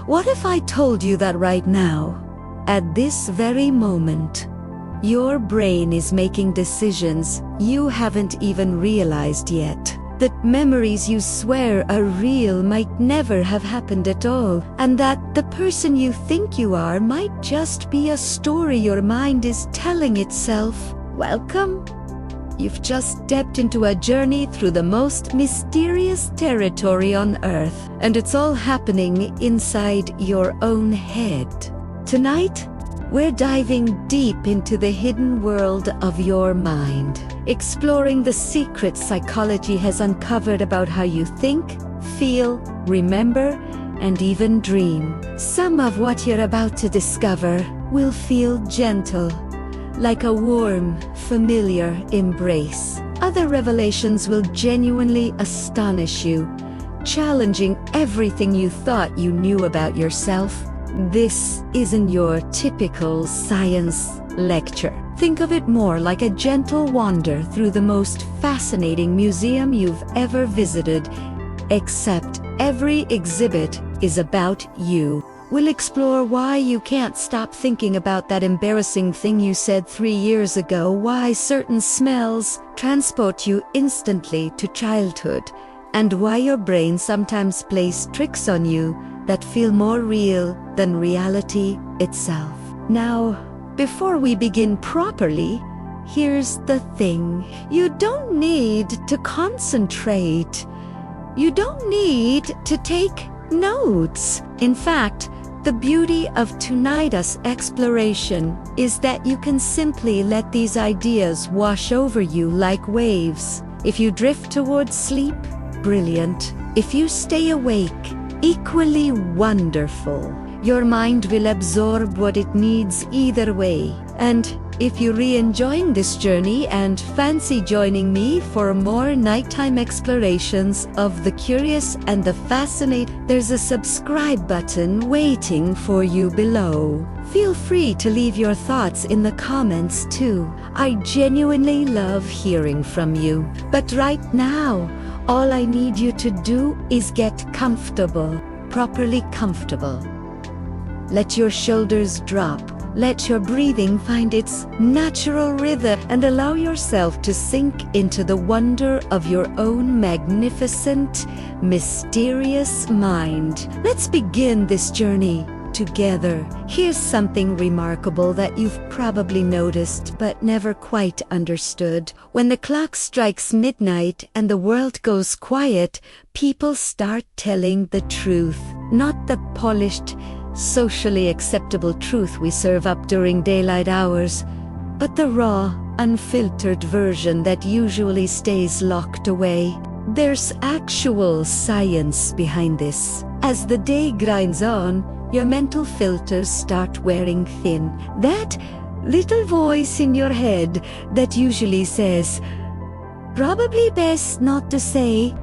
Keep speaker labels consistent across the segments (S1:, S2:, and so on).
S1: What if I told you that right now, at this very moment, your brain is making decisions you haven't even realized yet? That memories you swear are real might never have happened at all, and that the person you think you are might just be a story your mind is telling itself. Welcome. You've just stepped into a journey through the most mysterious territory on Earth, and it's all happening inside your own head. Tonight, we're diving deep into the hidden world of your mind, exploring the secrets psychology has uncovered about how you think, feel, remember, and even dream. Some of what you're about to discover will feel gentle, like a warm, familiar embrace. Other revelations will genuinely astonish you, challenging everything you thought you knew about yourself. This isn't your typical science lecture. Think of it more like a gentle wander through the most fascinating museum you've ever visited, except every exhibit is about you. We'll explore why you can't stop thinking about that embarrassing thing you said 3 years ago, why certain smells transport you instantly to childhood, and why your brain sometimes plays tricks on you that feel more real than reality itself. Now, before we begin properly, here's the thing. You don't need to concentrate. You don't need to take notes. In fact, the beauty of tonight's exploration is that you can simply let these ideas wash over you like waves. If you drift towards sleep, brilliant. If you stay awake, equally wonderful. Your mind will absorb what it needs either way. And if you're enjoying this journey and fancy joining me for more nighttime explorations of the curious and the fascinating, there's a subscribe button waiting for you below. Feel free to leave your thoughts in the comments too. I genuinely love hearing from you. But right now, all I need you to do is get comfortable, properly comfortable. Let your shoulders drop. Let your breathing find its natural rhythm, and allow yourself to sink into the wonder of your own magnificent, mysterious mind. Let's begin this journey together. Here's something remarkable that you've probably noticed but never quite understood. When the clock strikes midnight and the world goes quiet, people start telling the truth. Not the polished, socially acceptable truth we serve up during daylight hours, but the raw, unfiltered version that usually stays locked away. There's actual science behind this. As the day grinds on, your mental filters start wearing thin. That little voice in your head that usually says, "Probably best not to say,"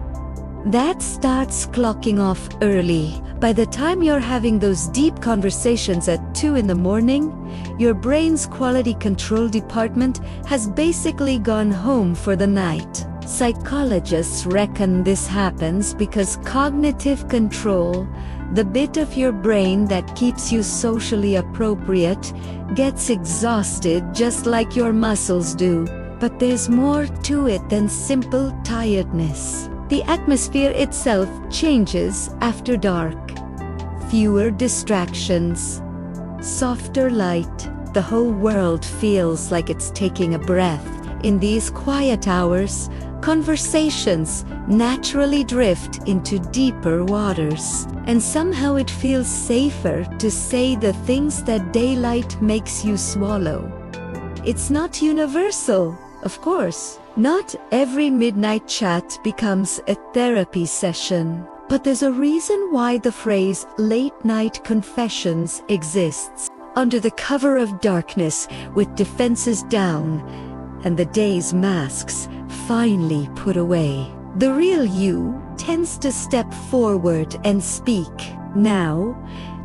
S1: that starts clocking off early. By the time you're having those deep conversations at 2 in the morning, your brain's quality control department has basically gone home for the night. Psychologists reckon this happens because cognitive control, the bit of your brain that keeps you socially appropriate, gets exhausted just like your muscles do. But there's more to it than simple tiredness. The atmosphere itself changes after dark. Fewer distractions, softer light. The whole world feels like it's taking a breath. In these quiet hours, conversations naturally drift into deeper waters. And somehow it feels safer to say the things that daylight makes you swallow. It's not universal, of course. Not every midnight chat becomes a therapy session. But there's a reason why the phrase late-night confessions exists. Under the cover of darkness, with defenses down, and the day's masks finally put away, the real you tends to step forward and speak. Now,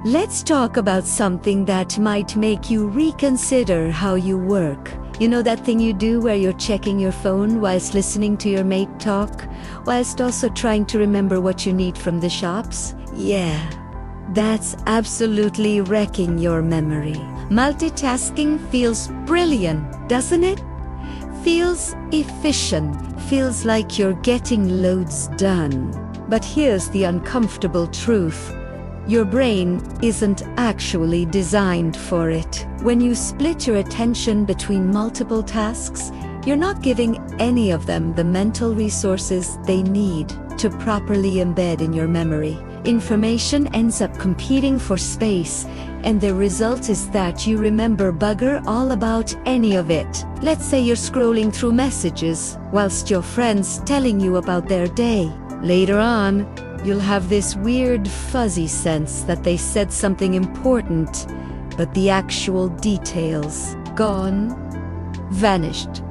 S1: let's talk about something that might make you reconsider how you work. You know that thing you do where you're checking your phone whilst listening to your mate talk, whilst also trying to remember what you need from the shops? Yeah, That's absolutely wrecking your memory. Multitasking feels brilliant, doesn't it? Feels efficient, feels like you're getting loads done. But here's the uncomfortable truth. Your brain isn't actually designed for it. When you split your attention between multiple tasks, you're not giving any of them the mental resources they need to properly embed in your memory. Information ends up competing for space, and the result is that you remember bugger all about any of it. Let's say you're scrolling through messages whilst your friend's telling you about their day. Later on, you'll have this weird fuzzy sense that they said something important, but the actual details gone, vanished.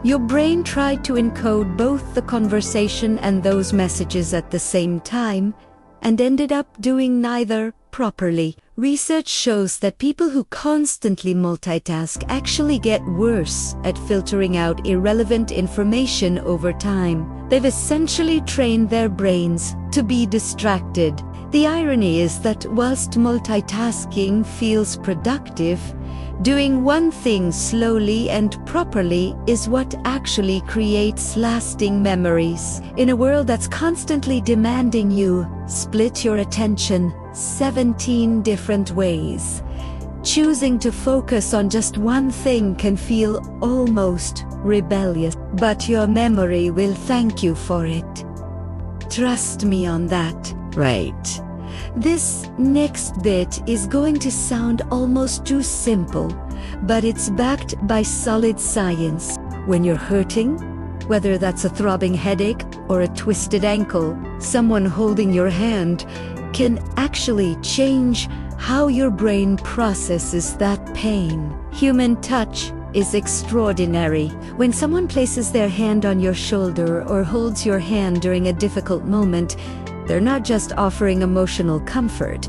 S1: Your brain tried to encode both the conversation and those messages at the same time, and ended up doing neither properly. Research shows that people who constantly multitask actually get worse at filtering out irrelevant information over time. They've essentially trained their brains to be distracted. The irony is that whilst multitasking feels productive, doing one thing slowly and properly is what actually creates lasting memories. In a world that's constantly demanding you split your attention 17 different ways, choosing to focus on just one thing can feel almost rebellious. But your memory will thank you for it. Trust me on that. Right. This next bit is going to sound almost too simple, but it's backed by solid science. When you're hurting, whether that's a throbbing headache or a twisted ankle, someone holding your hand can actually change how your brain processes that pain. Human touch is extraordinary. When someone places their hand on your shoulder or holds your hand during a difficult moment, they're not just offering emotional comfort,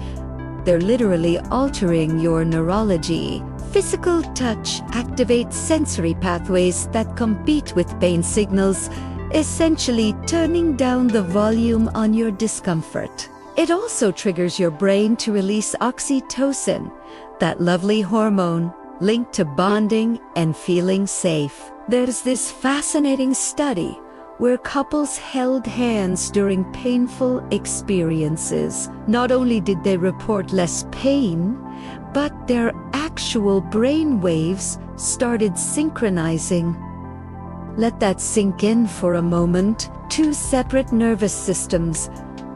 S1: they're literally altering your neurology. Physical touch activates sensory pathways that compete with pain signals, essentially turning down the volume on your discomfort. It also triggers your brain to release oxytocin, that lovely hormone linked to bonding and feeling safe. There's this fascinating study where couples held hands during painful experiences. Not only did they report less pain, but their actual brain waves started synchronizing. Let that sink in for a moment. Two separate nervous systems,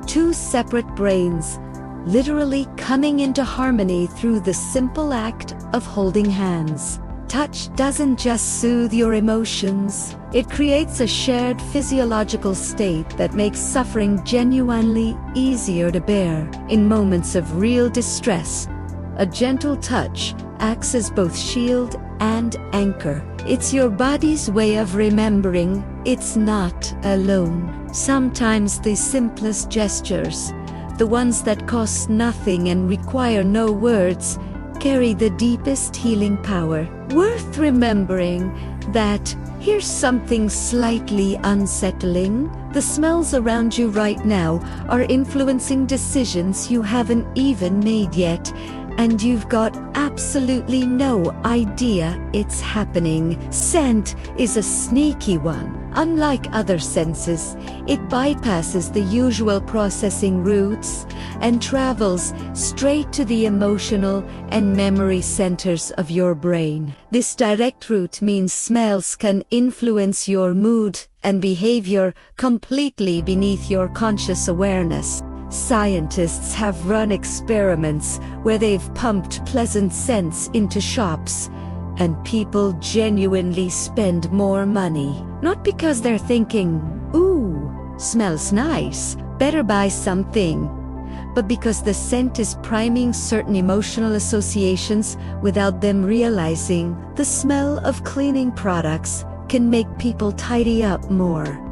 S1: two separate brains, literally coming into harmony through the simple act of holding hands. Touch doesn't just soothe your emotions, it creates a shared physiological state that makes suffering genuinely easier to bear. In moments of real distress, a gentle touch acts as both shield and anchor. It's your body's way of remembering it's not alone. Sometimes the simplest gestures, the ones that cost nothing and require no words, carry the deepest healing power. Worth remembering that here's something slightly unsettling. The smells around you right now are influencing decisions you haven't even made yet, and you've got absolutely no idea it's happening. Scent is a sneaky one. Unlike other senses, it bypasses the usual processing routes and travels straight to the emotional and memory centers of your brain. This direct route means smells can influence your mood and behavior completely beneath your conscious awareness. Scientists have run experiments where they've pumped pleasant scents into shops, and people genuinely spend more money. Not because they're thinking, ooh, smells nice, better buy something, but because the scent is priming certain emotional associations without them realizing. The smell of cleaning products can make people tidy up more.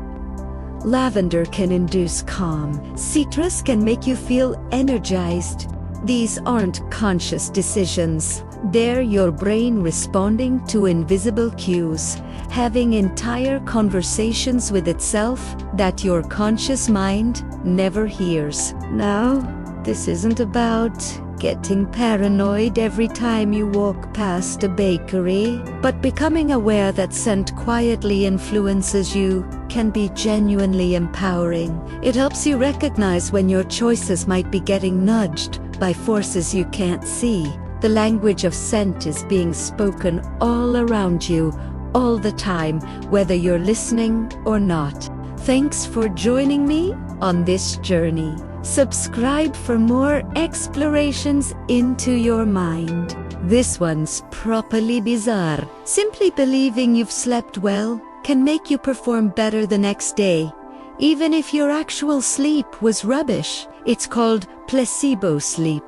S1: Lavender can induce calm. Citrus can make you feel energized. These aren't conscious decisions. They're your brain responding to invisible cues, having entire conversations with itself that your conscious mind never hears. Now, This isn't about getting paranoid every time you walk past a bakery, but becoming aware that scent quietly influences you can be genuinely empowering. It helps you recognize when your choices might be getting nudged by forces you can't see. The language of scent is being spoken all around you, all the time, whether you're listening or not. Thanks for joining me on this journey. Subscribe for more explorations into your mind. This one's properly bizarre. Simply believing you've slept well can make you perform better the next day, even if your actual sleep was rubbish. It's called placebo sleep,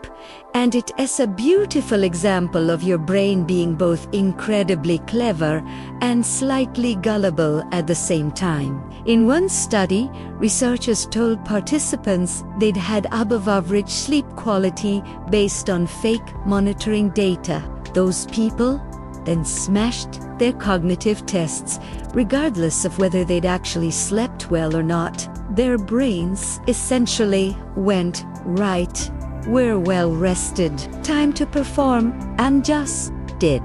S1: and it is a beautiful example of your brain being both incredibly clever and slightly gullible at the same time. In one study, researchers told participants they'd had above-average sleep quality based on fake monitoring data. Those people then smashed their cognitive tests, regardless of whether they'd actually slept well or not. Their brains essentially went, right, we're well rested, time to perform, and just did.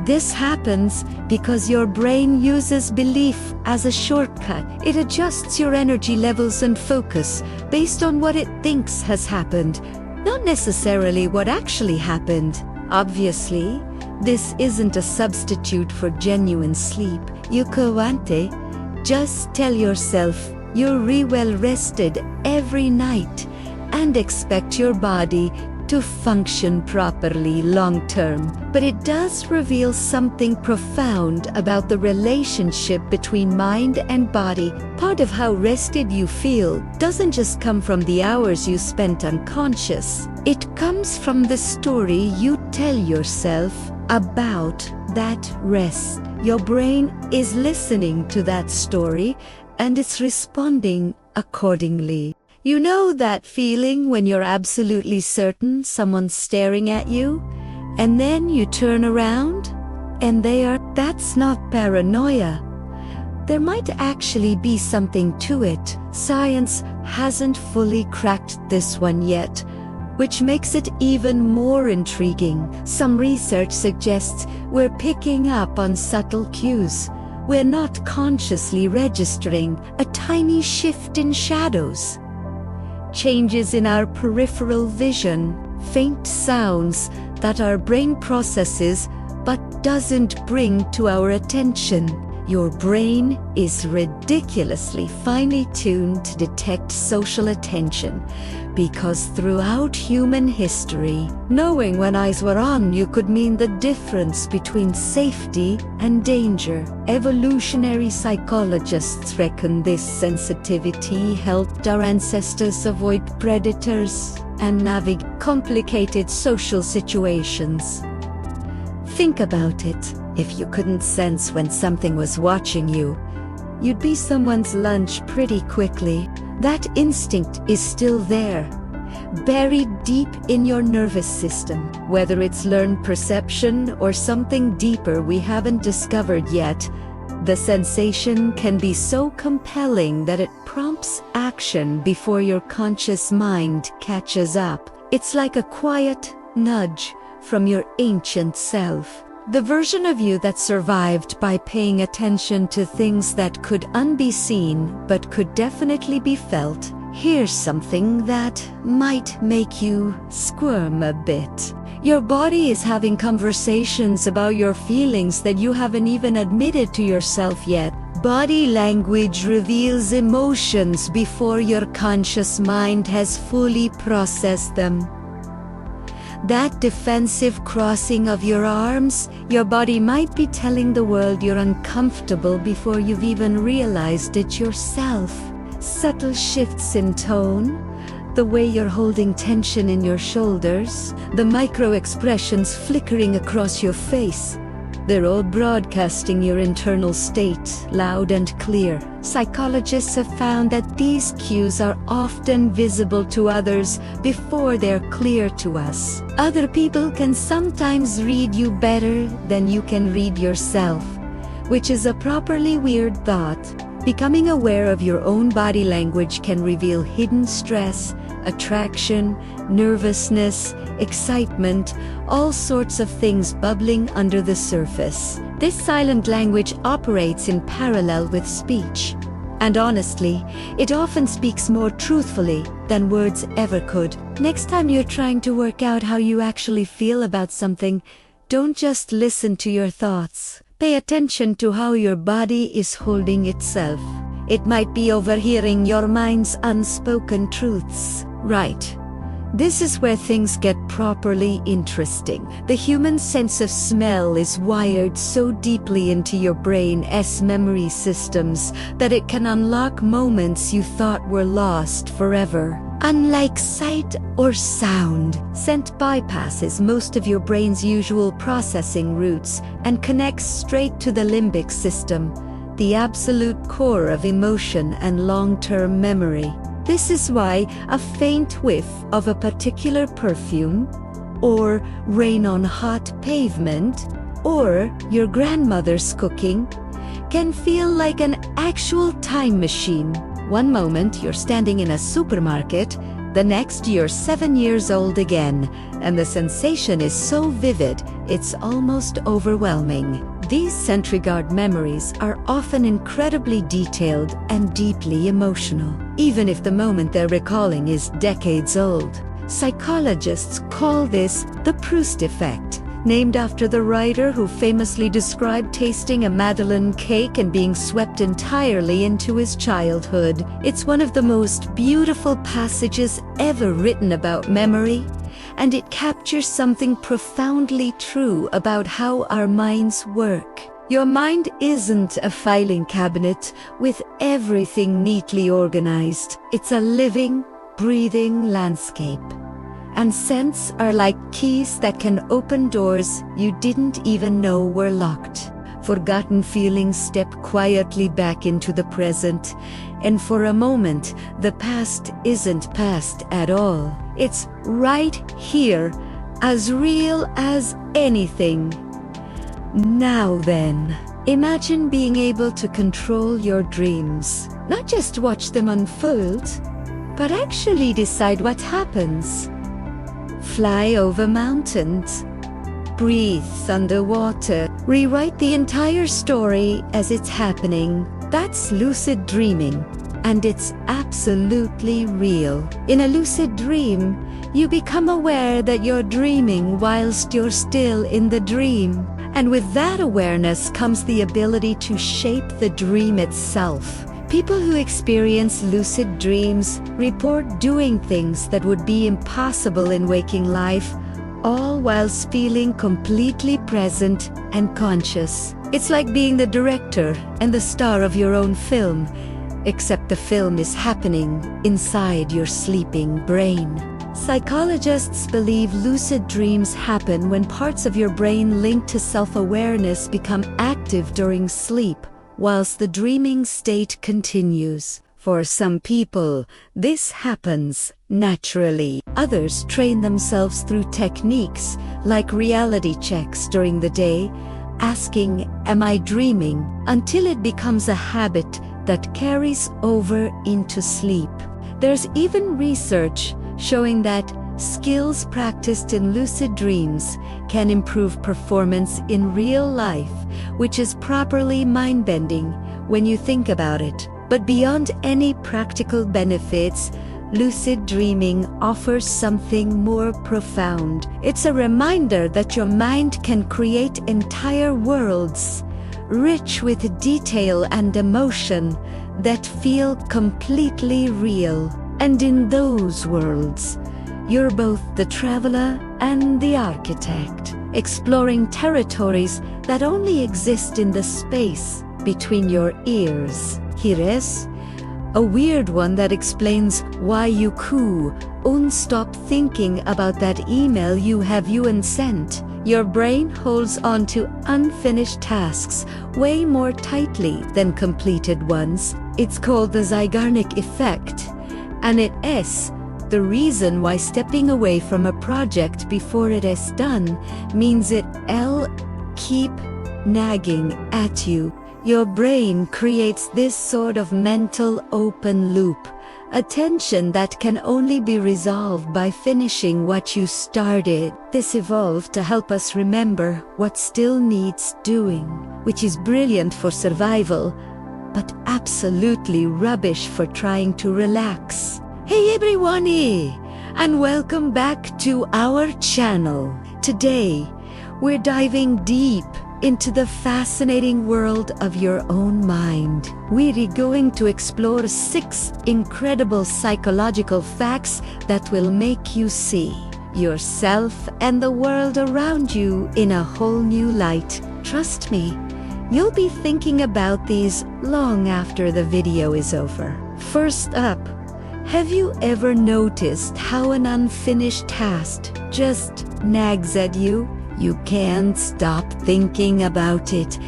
S1: This happens because your brain uses belief as a shortcut. It adjusts your energy levels and focus based on what it thinks has happened, not necessarily what actually happened. Obviously, this isn't a substitute for genuine sleep. You can't just tell yourself you're well rested every night and expect your body to function properly long term. But it does reveal something profound about the relationship between mind and body. Part of how rested you feel doesn't just come from the hours you spent unconscious. It comes from the story you tell yourself about that rest. Your brain is listening to that story and it's responding accordingly. You know that feeling when you're absolutely certain someone's staring at you, and then you turn around and that's not paranoia. There might actually be something to it. Science hasn't fully cracked this one yet, which makes it even more intriguing. Some research suggests we're picking up on subtle cues. We're not consciously registering a tiny shift in shadows, changes in our peripheral vision, faint sounds that our brain processes but doesn't bring to our attention. Your brain is ridiculously finely tuned to detect social attention, because throughout human history, knowing when eyes were on you could mean the difference between safety and danger. Evolutionary psychologists reckon this sensitivity helped our ancestors avoid predators and navigate complicated social situations. Think about it. If you couldn't sense when something was watching you, you'd be someone's lunch pretty quickly. That instinct is still there, buried deep in your nervous system. Whether it's learned perception or something deeper we haven't discovered yet, the sensation can be so compelling that it prompts action before your conscious mind catches up. It's like a quiet nudge from your ancient self. The version of you that survived by paying attention to things that could be seen but could definitely be felt. Here's something that might make you squirm a bit. Your body is having conversations about your feelings that you haven't even admitted to yourself yet. Body language reveals emotions before your conscious mind has fully processed them. That defensive crossing of your arms, your body might be telling the world you're uncomfortable before you've even realized it yourself. Subtle shifts in tone, the way you're holding tension in your shoulders, the micro expressions flickering across your face. They're all broadcasting your internal state, loud and clear. Psychologists have found that these cues are often visible to others before they're clear to us. Other people can sometimes read you better than you can read yourself, which is a properly weird thought, Becoming aware of your own body language can reveal hidden stress, attraction, nervousness, excitement, all sorts of things bubbling under the surface. This silent language operates in parallel with speech. And honestly, it often speaks more truthfully than words ever could. Next time you're trying to work out how you actually feel about something, don't just listen to your thoughts. Pay attention to how your body is holding itself. It might be overhearing your mind's unspoken truths. Right. This is where things get properly interesting. The human sense of smell is wired so deeply into your brain's memory systems that it can unlock moments you thought were lost forever. Unlike sight or sound, scent bypasses most of your brain's usual processing routes and connects straight to the limbic system, the absolute core of emotion and long-term memory. This is why a faint whiff of a particular perfume, or rain on hot pavement, or your grandmother's cooking, can feel like an actual time machine. One moment you're standing in a supermarket, the next you're 7 years old again, and the sensation is so vivid, it's almost overwhelming. These scent-regard memories are often incredibly detailed and deeply emotional, even if the moment they're recalling is decades old. Psychologists call this the Proust effect, named after the writer who famously described tasting a Madeleine cake and being swept entirely into his childhood. It's one of the most beautiful passages ever written about memory, and it captures something profoundly true about how our minds work. Your mind isn't a filing cabinet with everything neatly organized. It's a living, breathing landscape. And scents are like keys that can open doors you didn't even know were locked. Forgotten feelings step quietly back into the present, and for a moment, the past isn't past at all. It's right here, as real as anything. Now then, imagine being able to control your dreams. Not just watch them unfold, but actually decide what happens. Fly over mountains, breathe underwater, rewrite the entire story as it's happening. That's lucid dreaming, and it's absolutely real. In a lucid dream, you become aware that you're dreaming whilst you're still in the dream. And with that awareness comes the ability to shape the dream itself. People who experience lucid dreams report doing things that would be impossible in waking life, all whilst feeling completely present and conscious. It's like being the director and the star of your own film, except the film is happening inside your sleeping brain. Psychologists believe lucid dreams happen when parts of your brain linked to self-awareness become active during sleep, whilst the dreaming state continues. For some people, this happens naturally. Others train themselves through techniques like reality checks during the day, asking, "Am I dreaming?" until it becomes a habit that carries over into sleep. There's even research showing that skills practiced in lucid dreams can improve performance in real life, which is properly mind-bending when you think about it. But beyond any practical benefits, lucid dreaming offers something more profound. It's a reminder that your mind can create entire worlds, rich with detail and emotion, that feel completely real. And in those worlds, you're both the traveler and the architect, exploring territories that only exist in the space between your ears. Here is a weird one that explains why you won't stop thinking about that email you sent. Your brain holds on to unfinished tasks way more tightly than completed ones. It's called the Zeigarnik effect, and it is the reason why stepping away from a project before it is done means it'll keep nagging at you. your brain creates this sort of mental open loop, a tension that can only be resolved by finishing what you started. This evolved to help us remember what still needs doing, which is brilliant for survival, but absolutely rubbish for trying to relax. Hey everyone, and welcome back to our channel. Today, we're diving deep into the fascinating world of your own mind. We're going to explore 6 incredible psychological facts that will make you see yourself and the world around you in a whole new light. Trust me, you'll be thinking about these long after the video is over. First up, have you ever noticed how an unfinished task just nags at you? You can't stop thinking about it.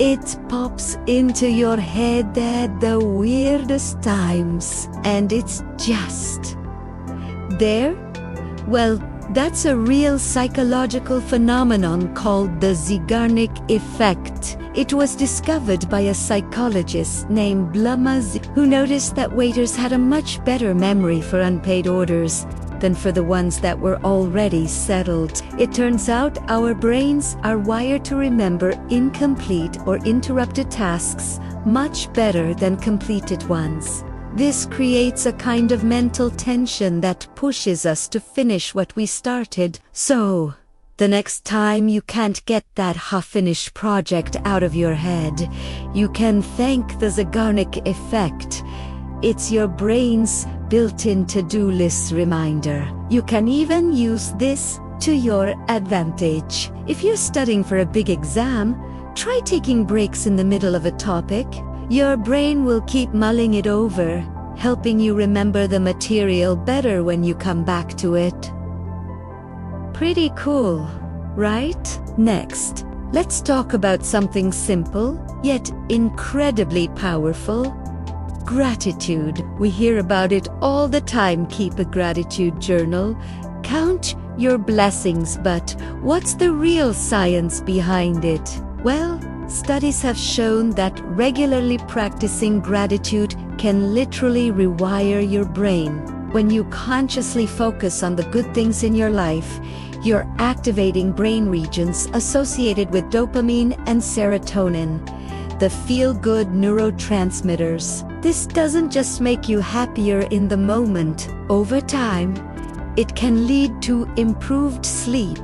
S1: It pops into your head at the weirdest times, and it's just there. Well, that's a real psychological phenomenon called the Zeigarnik effect. It was discovered by a psychologist named Blumaz, who noticed that waiters had a much better memory for unpaid orders than for the ones that were already settled. It turns out our brains are wired to remember incomplete or interrupted tasks much better than completed ones. This creates a kind of mental tension that pushes us to finish what we started. So, the next time you can't get that half-finished project out of your head, you can thank the Zeigarnik effect. It's your brain's built-in to-do list reminder. You can even use this to your advantage. If you're studying for a big exam, try taking breaks in the middle of a topic. Your brain will keep mulling it over, helping you remember the material better when you come back to it. Pretty cool, right? Next, let's talk about something simple, yet incredibly powerful. Gratitude. We hear about it all the time. Keep a gratitude journal. Count your blessings, but what's the real science behind it? Well, studies have shown that regularly practicing gratitude can literally rewire your brain. When you consciously focus on the good things in your life, you're activating brain regions associated with dopamine and serotonin, the feel-good neurotransmitters. This doesn't just make you happier in the moment. Over time, it can lead to improved sleep,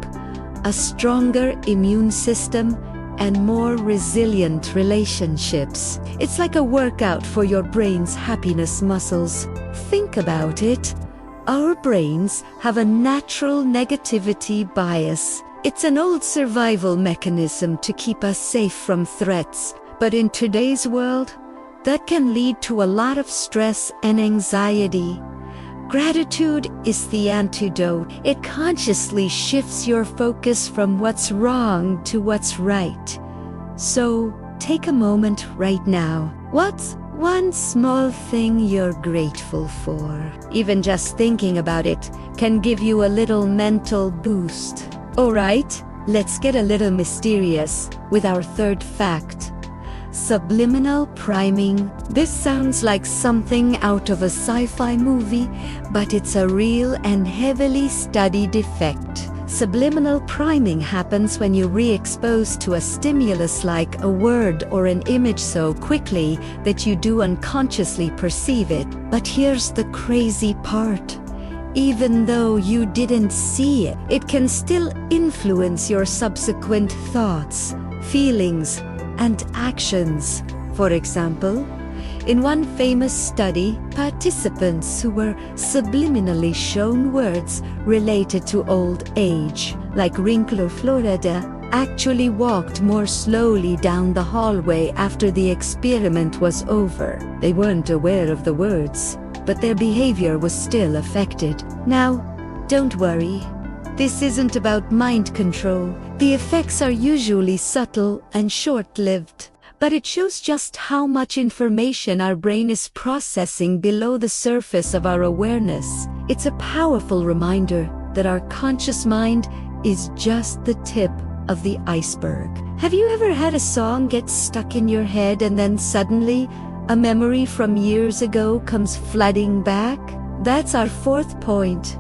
S1: a stronger immune system, and more resilient relationships. It's like a workout for your brain's happiness muscles. Think about it. Our brains have a natural negativity bias. It's an old survival mechanism to keep us safe from threats. But in today's world, that can lead to a lot of stress and anxiety. Gratitude is the antidote. It consciously shifts your focus from what's wrong to what's right. So, take a moment right now. What's one small thing you're grateful for? Even just thinking about it can give you a little mental boost. Alright, let's get a little mysterious with our third fact. Subliminal priming. This sounds like something out of a sci-fi movie, but it's a real and heavily studied effect. Subliminal priming happens when you re-expose to a stimulus like a word or an image so quickly that you do unconsciously perceive it. But here's the crazy part. Even though you didn't see it, it can still influence your subsequent thoughts, feelings, and actions. For example, in one famous study, participants who were subliminally shown words related to old age, like wrinkle or Florida, actually walked more slowly down the hallway after the experiment was over. They weren't aware of the words, but their behavior was still affected. Now, don't worry. This isn't about mind control. The effects are usually subtle and short-lived, but it shows just how much information our brain is processing below the surface of our awareness. It's a powerful reminder that our conscious mind is just the tip of the iceberg. Have you ever had a song get stuck in your head and then suddenly a memory from years ago comes flooding back? That's our fourth point.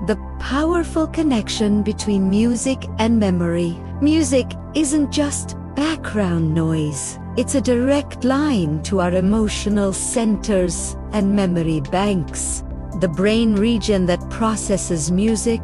S1: The powerful connection between music and memory. Music isn't just background noise. It's a direct line to our emotional centers and memory banks. The brain region that processes music,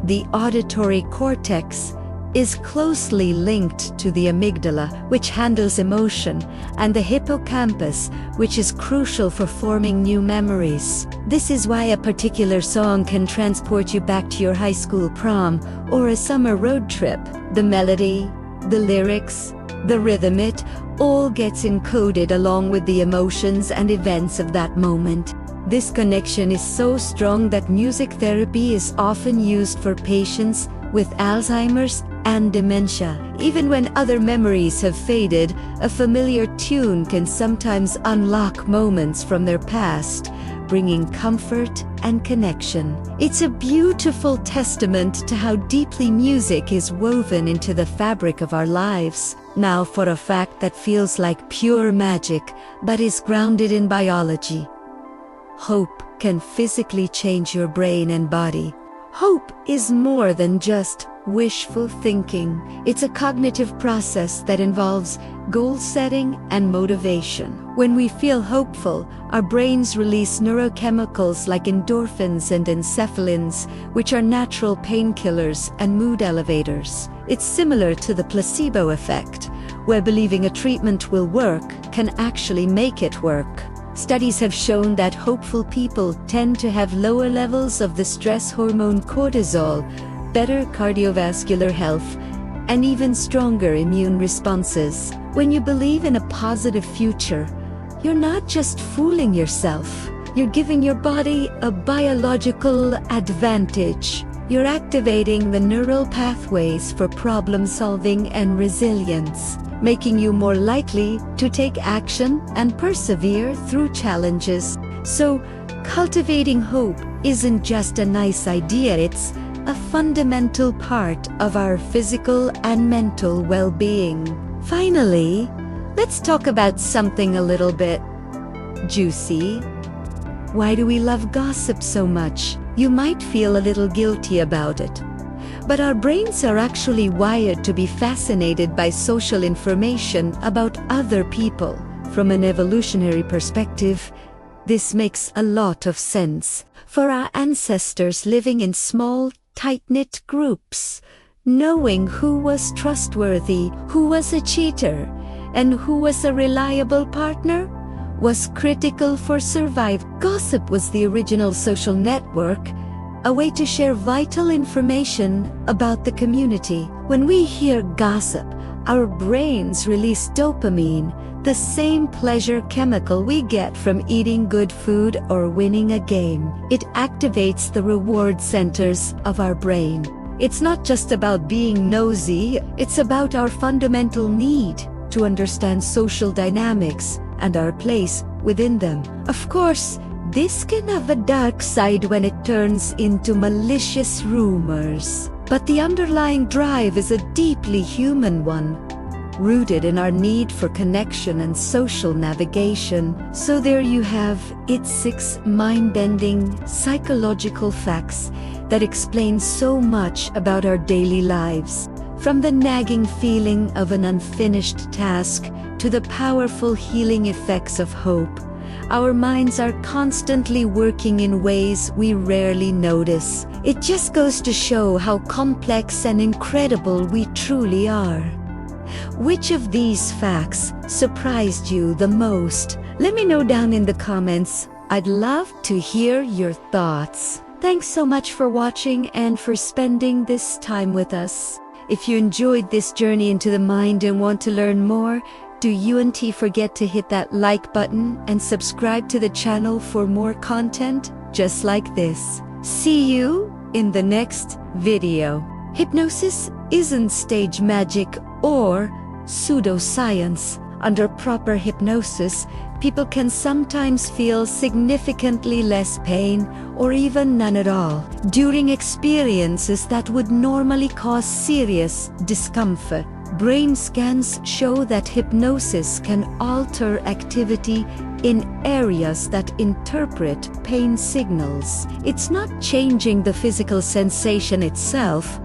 S1: the auditory cortex, is closely linked to the amygdala, which handles emotion, and the hippocampus, which is crucial for forming new memories. This is why a particular song can transport you back to your high school prom or a summer road trip. The melody, the lyrics, the rhythm, it all gets encoded along with the emotions and events of that moment. This connection is so strong that music therapy is often used for patients with Alzheimer's and dementia. Even when other memories have faded, a familiar tune can sometimes unlock moments from their past, bringing comfort and connection. It's a beautiful testament to how deeply music is woven into the fabric of our lives. Now for a fact that feels like pure magic, but is grounded in biology. Hope can physically change your brain and body. Hope is more than just wishful thinking. It's a cognitive process that involves goal setting and motivation. When we feel hopeful, our brains release neurochemicals like endorphins and encephalins, which are natural painkillers and mood elevators. It's similar to the placebo effect, where believing a treatment will work can actually make it work. Studies have shown that hopeful people tend to have lower levels of the stress hormone cortisol, better cardiovascular health, and even stronger immune responses. When you believe in a positive future, you're not just fooling yourself. You're giving your body a biological advantage. You're activating the neural pathways for problem solving and resilience, making you more likely to take action and persevere through challenges. So, cultivating hope isn't just a nice idea, it's a fundamental part of our physical and mental well-being. Finally, let's talk about something a little bit juicy. Why do we love gossip so much? You might feel a little guilty about it. But our brains are actually wired to be fascinated by social information about other people. From an evolutionary perspective, this makes a lot of sense. For our ancestors living in small, tight-knit groups, knowing who was trustworthy, who was a cheater, and who was a reliable partner was critical for survival. Gossip was the original social network, a way to share vital information about the community. When we hear gossip, our brains release dopamine, the same pleasure chemical we get from eating good food or winning a game. It activates the reward centers of our brain. It's not just about being nosy, it's about our fundamental need to understand social dynamics and our place within them. Of course, this can have a dark side when it turns into malicious rumors. But the underlying drive is a deeply human one, rooted in our need for connection and social navigation. So there you have it, 6 mind-bending psychological facts that explain so much about our daily lives. From the nagging feeling of an unfinished task to the powerful healing effects of hope, our minds are constantly working in ways we rarely notice. It just goes to show how complex and incredible we truly are. Which of these facts surprised you the most? Let me know down in the comments. I'd love to hear your thoughts. Thanks so much for watching and for spending this time with us. If you enjoyed this journey into the mind and want to learn more, do you and forget to hit that like button and subscribe to the channel for more content just like this. See you in the next video. Hypnosis isn't stage magic or pseudoscience. Under proper hypnosis, people can sometimes feel significantly less pain or even none at all during experiences that would normally cause serious discomfort. Brain scans show that hypnosis can alter activity in areas that interpret pain signals. It's not changing the physical sensation itself,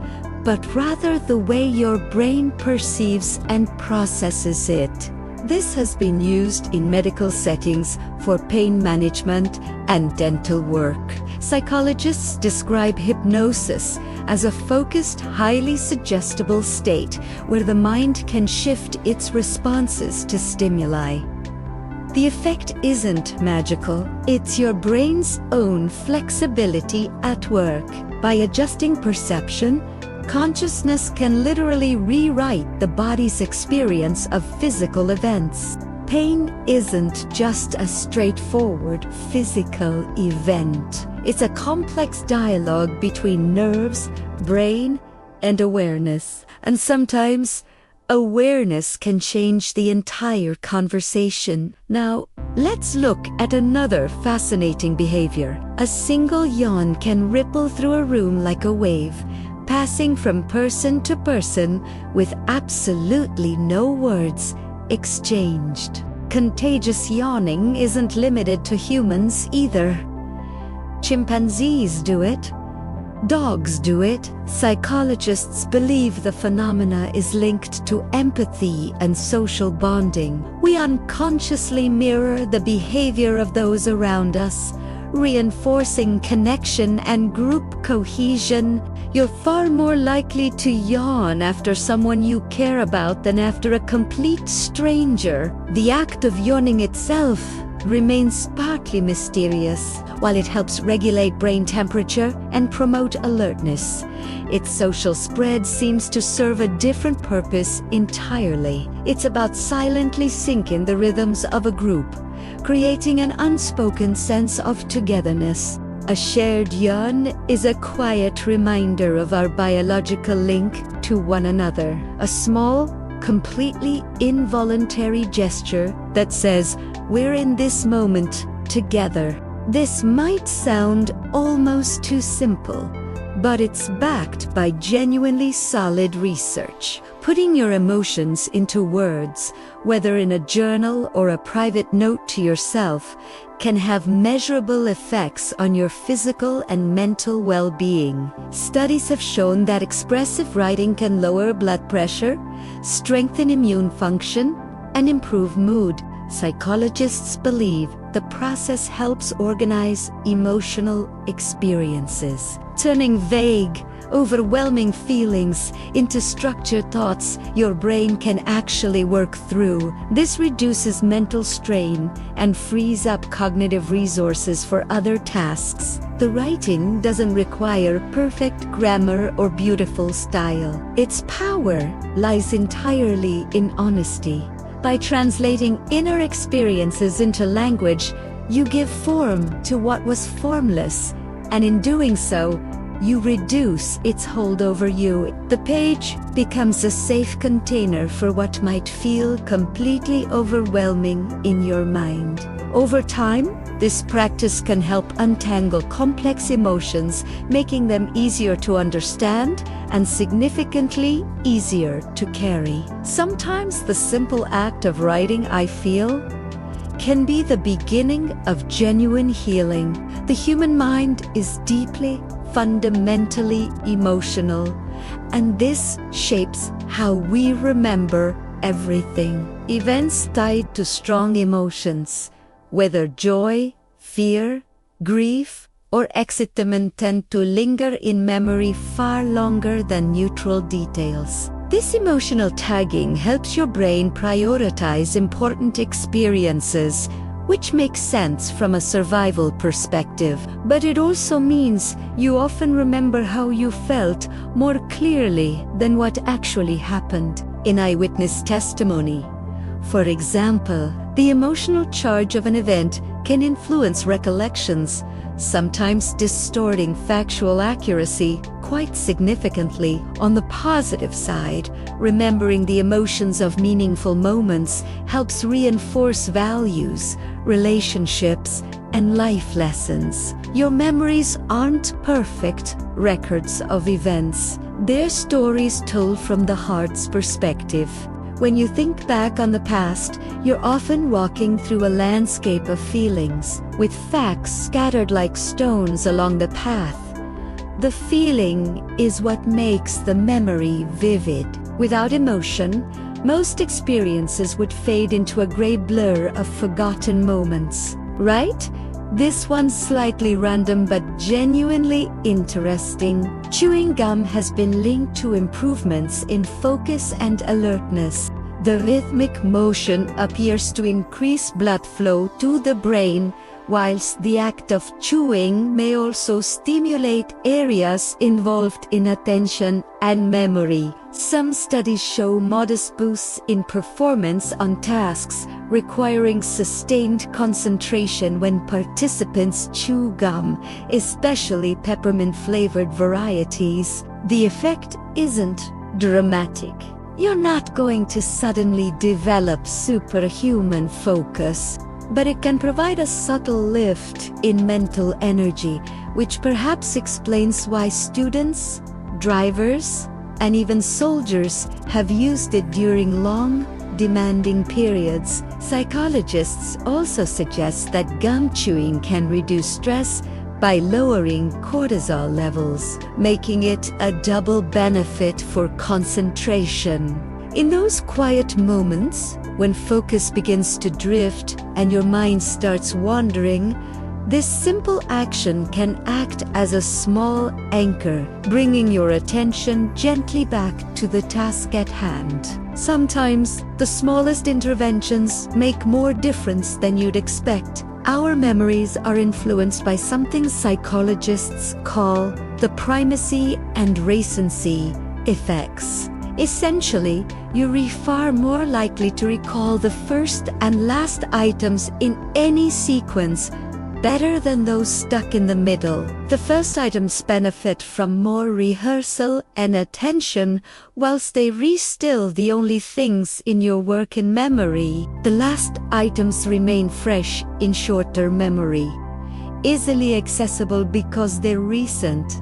S1: but rather the way your brain perceives and processes it. This has been used in medical settings for pain management and dental work. Psychologists describe hypnosis as a focused, highly suggestible state where the mind can shift its responses to stimuli. The effect isn't magical, it's your brain's own flexibility at work. By adjusting perception, consciousness can literally rewrite the body's experience of physical events. Pain isn't just a straightforward physical event. It's a complex dialogue between nerves, brain, and awareness. And sometimes, awareness can change the entire conversation. Now, let's look at another fascinating behavior. A single yawn can ripple through a room like a wave, passing from person to person with absolutely no words exchanged. Contagious yawning isn't limited to humans either. Chimpanzees do it. Dogs do it. Psychologists believe the phenomena is linked to empathy and social bonding. We unconsciously mirror the behavior of those around us, reinforcing connection and group cohesion. You're far more likely to yawn after someone you care about than after a complete stranger. The act of yawning itself remains partly mysterious. While it helps regulate brain temperature and promote alertness, its social spread seems to serve a different purpose entirely. It's about silently syncing the rhythms of a group, creating an unspoken sense of togetherness. A shared yawn is a quiet reminder of our biological link to one another. A small, completely involuntary gesture that says, "We're in this moment together." This might sound almost too simple, but it's backed by genuinely solid research. Putting your emotions into words, whether in a journal or a private note to yourself, can have measurable effects on your physical and mental well-being. Studies have shown that expressive writing can lower blood pressure, strengthen immune function, and improve mood. Psychologists believe the process helps organize emotional experiences, turning vague, overwhelming feelings into structured thoughts your brain can actually work through. This reduces mental strain and frees up cognitive resources for other tasks. The writing doesn't require perfect grammar or beautiful style. Its power lies entirely in honesty. By translating inner experiences into language, you give form to what was formless, and in doing so, you reduce its hold over you. The page becomes a safe container for what might feel completely overwhelming in your mind. Over time, this practice can help untangle complex emotions, making them easier to understand and significantly easier to carry. Sometimes the simple act of writing "I feel" can be the beginning of genuine healing. The human mind is deeply, fundamentally emotional, and this shapes how we remember everything. Events tied to strong emotions, whether joy, fear, grief, or excitement, tend to linger in memory far longer than neutral details. This emotional tagging helps your brain prioritize important experiences, which makes sense from a survival perspective. But it also means you often remember how you felt more clearly than what actually happened. In eyewitness testimony, for example, the emotional charge of an event can influence recollections, sometimes distorting factual accuracy quite significantly. On the positive side, remembering the emotions of meaningful moments helps reinforce values, relationships, and life lessons. Your memories aren't perfect records of events. They're stories told from the heart's perspective. When you think back on the past, you're often walking through a landscape of feelings, with facts scattered like stones along the path. The feeling is what makes the memory vivid. Without emotion, most experiences would fade into a gray blur of forgotten moments, right? This one's slightly random but genuinely interesting. Chewing gum has been linked to improvements in focus and alertness. The rhythmic motion appears to increase blood flow to the brain, whilst the act of chewing may also stimulate areas involved in attention and memory. Some studies show modest boosts in performance on tasks requiring sustained concentration when participants chew gum, especially peppermint-flavored varieties. The effect isn't dramatic. You're not going to suddenly develop superhuman focus, but it can provide a subtle lift in mental energy, which perhaps explains why students, drivers, and even soldiers have used it during long, demanding periods. Psychologists also suggest that gum chewing can reduce stress by lowering cortisol levels, making it a double benefit for concentration. In those quiet moments, when focus begins to drift and your mind starts wandering, this simple action can act as a small anchor, bringing your attention gently back to the task at hand. Sometimes, the smallest interventions make more difference than you'd expect. Our memories are influenced by something psychologists call the primacy and recency effects. Essentially, you're far more likely to recall the first and last items in any sequence better than those stuck in the middle. The first items benefit from more rehearsal and attention, whilst they re-still the only things in your working memory. The last items remain fresh in short-term memory, easily accessible because they're recent.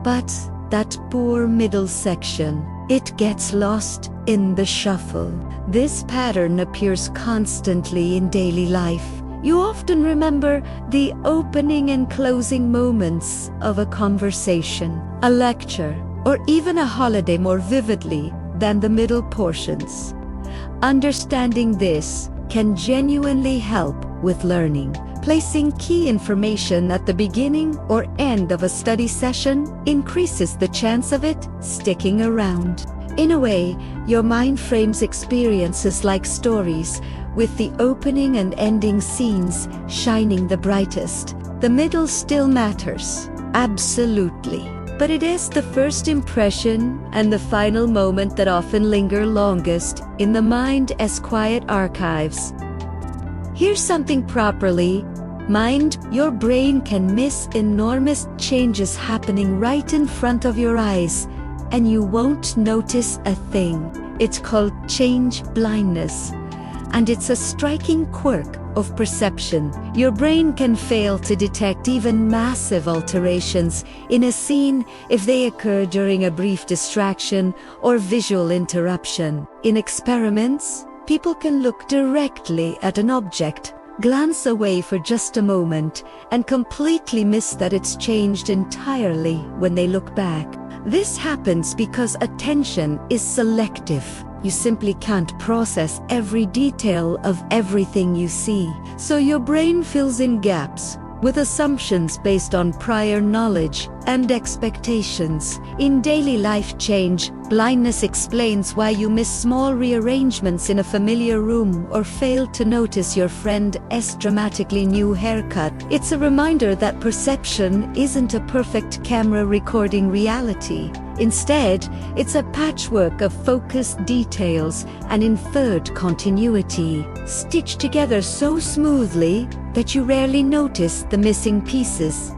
S1: But that poor middle section, it gets lost in the shuffle. This pattern appears constantly in daily life. You often remember the opening and closing moments of a conversation, a lecture, or even a holiday more vividly than the middle portions. Understanding this can genuinely help with learning. Placing key information at the beginning or end of a study session increases the chance of it sticking around. In a way, your mind frames experiences like stories, with the opening and ending scenes shining the brightest. The middle still matters, absolutely. But it is the first impression and the final moment that often linger longest in the mind as quiet archives. Here's something properly mined: your brain can miss enormous changes happening right in front of your eyes, and you won't notice a thing. It's called change blindness, and it's a striking quirk of perception. Your brain can fail to detect even massive alterations in a scene if they occur during a brief distraction or visual interruption. In experiments, people can look directly at an object, glance away for just a moment, and completely miss that it's changed entirely when they look back. This happens because attention is selective. You simply can't process every detail of everything you see. So your brain fills in gaps with assumptions based on prior knowledge and expectations. In daily life, change blindness explains why you miss small rearrangements in a familiar room or fail to notice your friend's dramatically new haircut. It's a reminder that perception isn't a perfect camera recording reality. Instead, it's a patchwork of focused details and inferred continuity, stitched together so smoothly that you rarely notice the missing pieces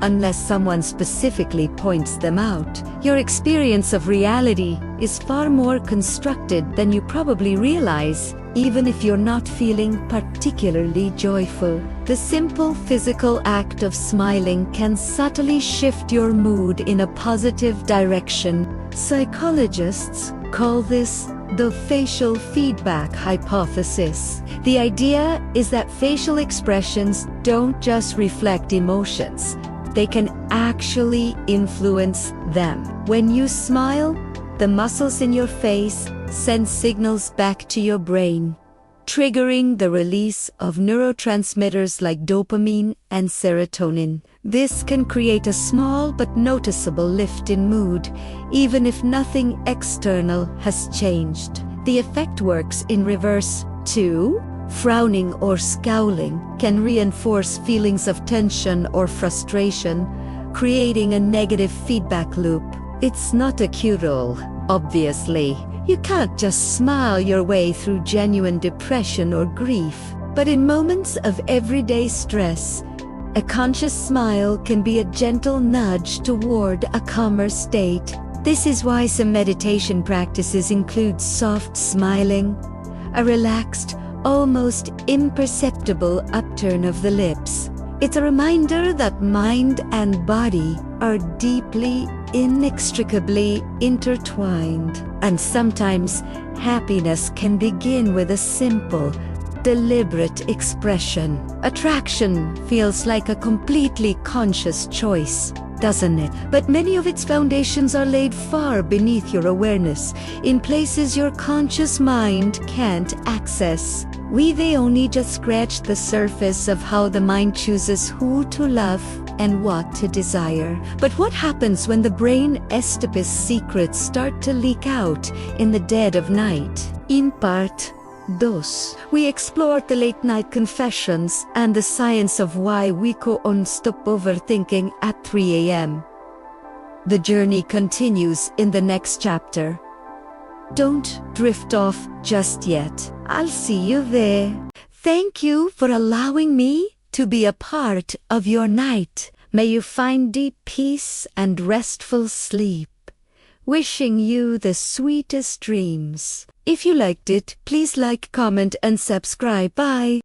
S1: unless someone specifically points them out. Your experience of reality is far more constructed than you probably realize, even if you're not feeling particularly joyful. The simple physical act of smiling can subtly shift your mood in a positive direction. Psychologists call this the facial feedback hypothesis. The idea is that facial expressions don't just reflect emotions, they can actually influence them. When you smile, the muscles in your face send signals back to your brain, triggering the release of neurotransmitters like dopamine and serotonin. This can create a small but noticeable lift in mood, even if nothing external has changed. The effect works in reverse, too. Frowning or scowling can reinforce feelings of tension or frustration, creating a negative feedback loop. It's not a cure-all, obviously. You can't just smile your way through genuine depression or grief. But in moments of everyday stress, a conscious smile can be a gentle nudge toward a calmer state. This is why some meditation practices include soft smiling, a relaxed, almost imperceptible upturn of the lips. It's a reminder that mind and body are deeply, inextricably intertwined. And sometimes happiness can begin with a simple, deliberate expression. Attraction feels like a completely conscious choice, doesn't it? But many of its foundations are laid far beneath your awareness, in places your conscious mind can't access. We've only just scratched the surface of how the mind chooses who to love and what to desire. But what happens when the brain escapist secrets start to leak out in the dead of night? In part 2, we explored the late-night confessions and the science of why we can't stop overthinking at 3 a.m. The journey continues in the next chapter. Don't drift off just yet. I'll see you there. Thank you for allowing me to be a part of your night. May you find deep peace and restful sleep. Wishing you the sweetest dreams. If you liked it, please like, comment, and subscribe. Bye.